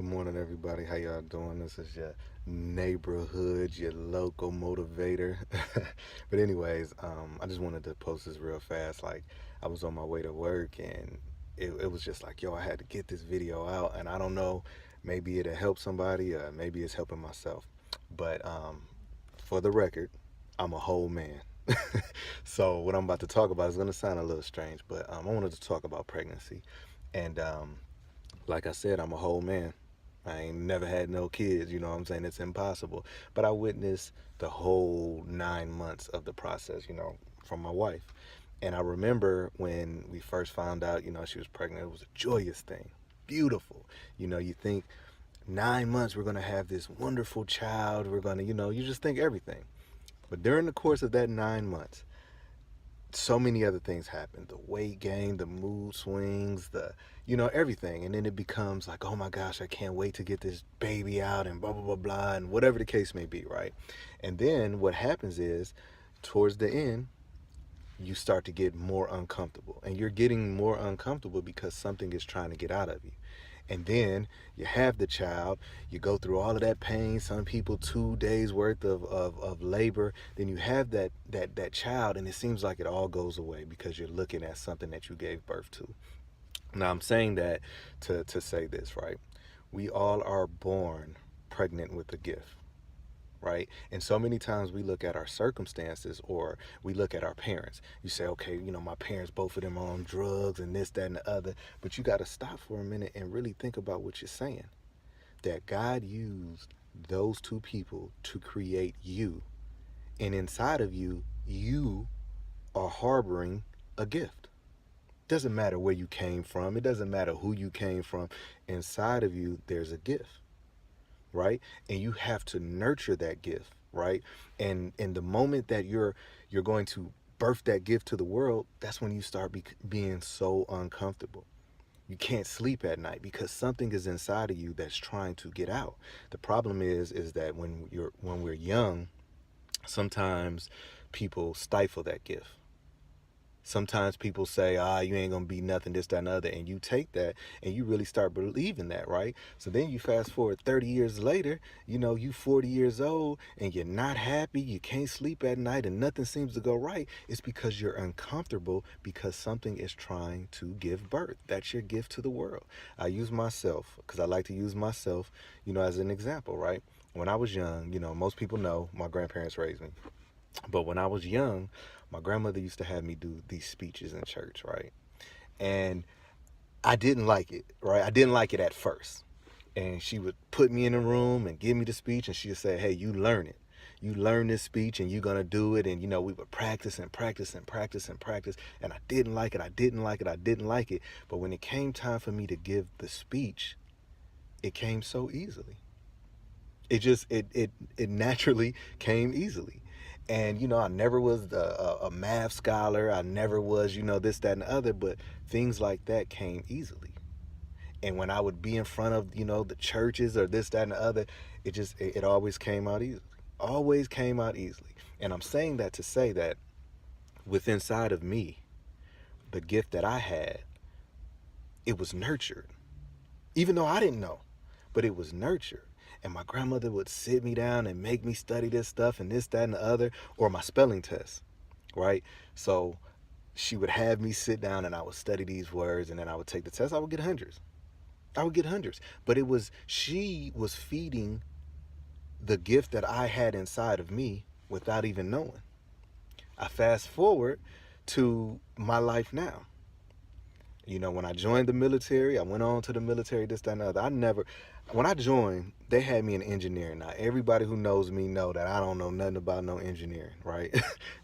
Good morning, everybody. How y'all doing? This is your neighborhood, your local motivator. But anyways, I just wanted to post this real fast. Like, I was on my way to work, and it was just like, yo, I had to get this video out, and I don't know, maybe it'll help somebody, or maybe it's helping myself. But for the record, I'm a whole man. So what I'm about to talk about is going to sound a little strange, but I wanted to talk about pregnancy, and like I said, I'm a whole man. I ain't never had no kids, you know what I'm saying? It's impossible. But I witnessed the whole 9 months of the process, from my wife. And I remember when we first found out, she was pregnant, it was a joyous thing. Beautiful. You think 9 months we're gonna have this wonderful child, we're gonna, you just think everything. But during the course of that 9 months, so many other things happen, the weight gain, the mood swings, everything. And then it becomes like, oh my gosh, I can't wait to get this baby out, and blah blah blah blah, and whatever the case may be, right? And then what happens is, towards the end, you start to get more uncomfortable, and you're getting more uncomfortable because something is trying to get out of you. And then you have the child, you go through all of that pain, some people 2 days worth of labor, then you have that child, and it seems like it all goes away because you're looking at something that you gave birth to. Now I'm saying that to say this, right? We all are born pregnant with a gift, right? And so many times we look at our circumstances, or we look at our parents. You say, okay, my parents, both of them are on drugs and this, that, and the other. But you got to stop for a minute and really think about what you're saying. That God used those two people to create you. And inside of you, you are harboring a gift. Doesn't matter where you came from. It doesn't matter who you came from. Inside of you, there's a gift, right? And you have to nurture that gift, right? And in the moment that you're going to birth that gift to the world, that's when you start being so uncomfortable. You can't sleep at night because something is inside of you that's trying to get out. The problem is that when we're young, sometimes people stifle that gift. Sometimes people say, you ain't gonna be nothing, this, that, and the other, and you take that and you really start believing that, right? So then you fast forward 30 years later, you 40 years old, and you're not happy, you can't sleep at night, and nothing seems to go right. It's because you're uncomfortable, because something is trying to give birth. That's your gift to the world. I use myself, because I like to use myself, as an example, right? When I was young, most people know my grandparents raised me. But when I was young, my grandmother used to have me do these speeches in church, right? And I didn't like it, right? I didn't like it at first. And she would put me in a room and give me the speech, and she'd say, hey, you learn it. You learn this speech, and you're going to do it. And, we would practice and practice and practice and practice. And I didn't like it. I didn't like it. I didn't like it. But when it came time for me to give the speech, it came so easily. It naturally came easily. And I never was a math scholar, I never was, this, that, and the other, but things like that came easily. And when I would be in front of, the churches or this, that, and the other, it always came out easily. Always came out easily. And I'm saying that to say that within inside of me, the gift that I had, it was nurtured. Even though I didn't know, but it was nurtured. And my grandmother would sit me down and make me study this stuff and this, that, and the other, or my spelling test, right? So she would have me sit down, and I would study these words, and then I would take the test. I would get hundreds. I would get hundreds. But she was feeding the gift that I had inside of me without even knowing. I fast forward to my life now. When I joined the military, I went on to the military, this, that, and the other. When I joined, they had me in engineering. Now, everybody who knows me know that I don't know nothing about no engineering, right?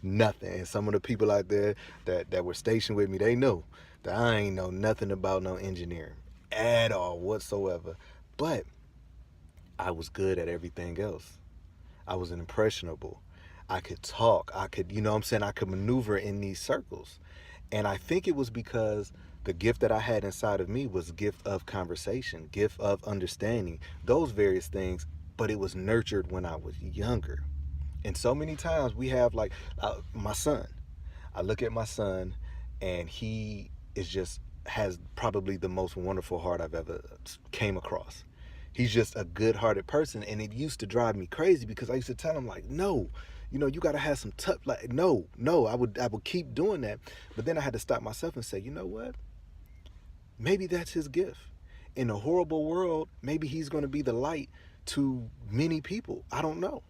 Nothing. And some of the people out there that were stationed with me, they know that I ain't know nothing about no engineering at all whatsoever. But I was good at everything else. I was impressionable. I could talk. I could, what I'm saying, I could maneuver in these circles. And I think it was because the gift that I had inside of me was gift of conversation, gift of understanding, those various things, but it was nurtured when I was younger. And so many times we have my son. I look at my son, and he is just has probably the most wonderful heart I've ever came across. He's just a good-hearted person, and it used to drive me crazy because I used to tell him like, no, you got to have some tough, like, no. I would keep doing that, but then I had to stop myself and say, you know what? Maybe that's his gift. In a horrible world, maybe he's going to be the light to many people. I don't know.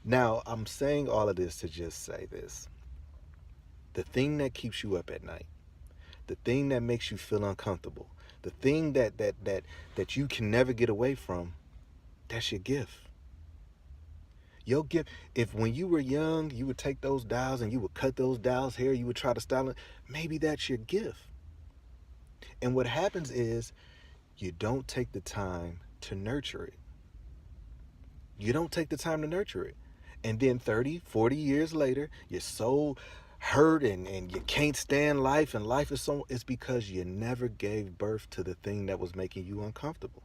Now, I'm saying all of this to just say this. The thing that keeps you up at night, the thing that makes you feel uncomfortable, the thing that you can never get away from, that's your gift. Your gift, if when you were young, you would take those dials and you would cut those dials hair, you would try to style it, maybe that's your gift. And what happens is you don't take the time to nurture it. You don't take the time to nurture it. And then 30, 40 years later, you're so hurt and you can't stand life, and life is so, it's because you never gave birth to the thing that was making you uncomfortable.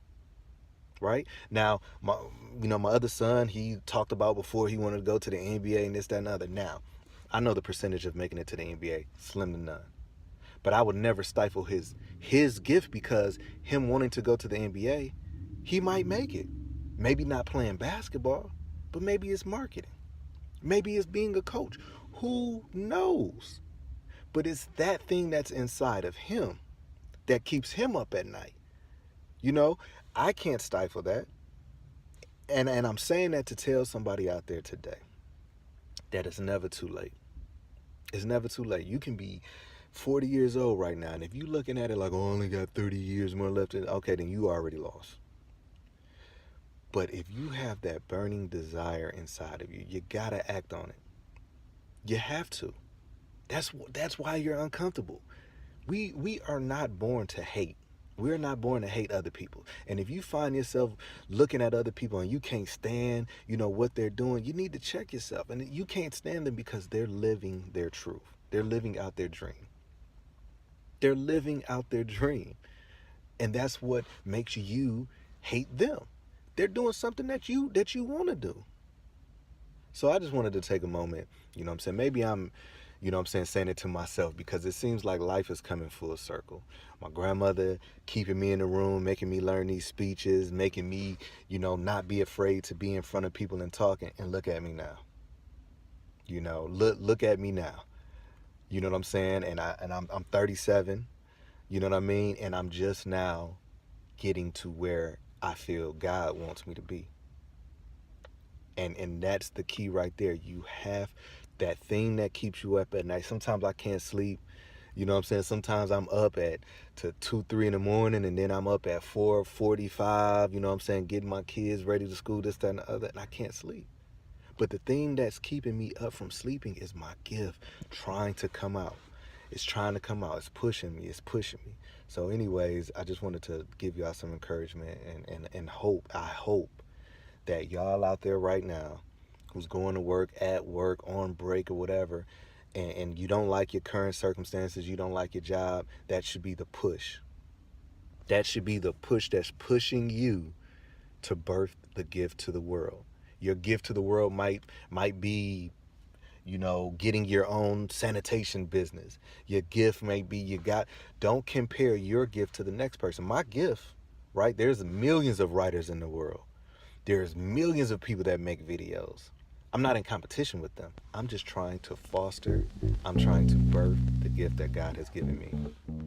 Right? Now, my other son, he talked about before he wanted to go to the NBA and this, that, and other. Now, I know the percentage of making it to the NBA, slim to none. But I would never stifle his gift, because him wanting to go to the NBA, he might make it. Maybe not playing basketball, but maybe it's marketing. Maybe it's being a coach. Who knows? But it's that thing that's inside of him that keeps him up at night. I can't stifle that. And I'm saying that to tell somebody out there today that it's never too late. It's never too late. You can be 40 years old right now, and if you're looking at it like, oh, I only got 30 years more left, okay, then you already lost. But if you have that burning desire inside of you, you gotta act on it. You have to. That's why you're uncomfortable. We are not born to hate. We're not born to hate other people. And if you find yourself looking at other people and you can't stand, what they're doing, you need to check yourself. And you can't stand them because they're living their truth. They're living out their dream. They're living out their dream. And that's what makes you hate them. They're doing something that you want to do. So I just wanted to take a moment, maybe I'm, saying it to myself, because it seems like life is coming full circle. My grandmother keeping me in the room, making me learn these speeches, making me, not be afraid to be in front of people and talking. And look at me now. Look at me now. You know what I'm saying? And I'm 37. You know what I mean? And I'm just now getting to where I feel God wants me to be. And that's the key right there. You have that thing that keeps you up at night. Sometimes I can't sleep. Sometimes I'm up to 2, 3 in the morning, and then I'm up at 4:45, getting my kids ready to school, this, that, and the other, and I can't sleep. But the thing that's keeping me up from sleeping is my gift trying to come out. It's trying to come out. It's pushing me. So anyways, I just wanted to give y'all some encouragement and hope. I hope that y'all out there right now who's going to work, at work, on break or whatever, and you don't like your current circumstances, you don't like your job, that should be the push. That should be the push that's pushing you to birth the gift to the world. Your gift to the world might be, getting your own sanitation business. Your gift may be don't compare your gift to the next person. My gift, right? There's millions of writers in the world. There's millions of people that make videos. I'm not in competition with them. I'm just trying to birth the gift that God has given me.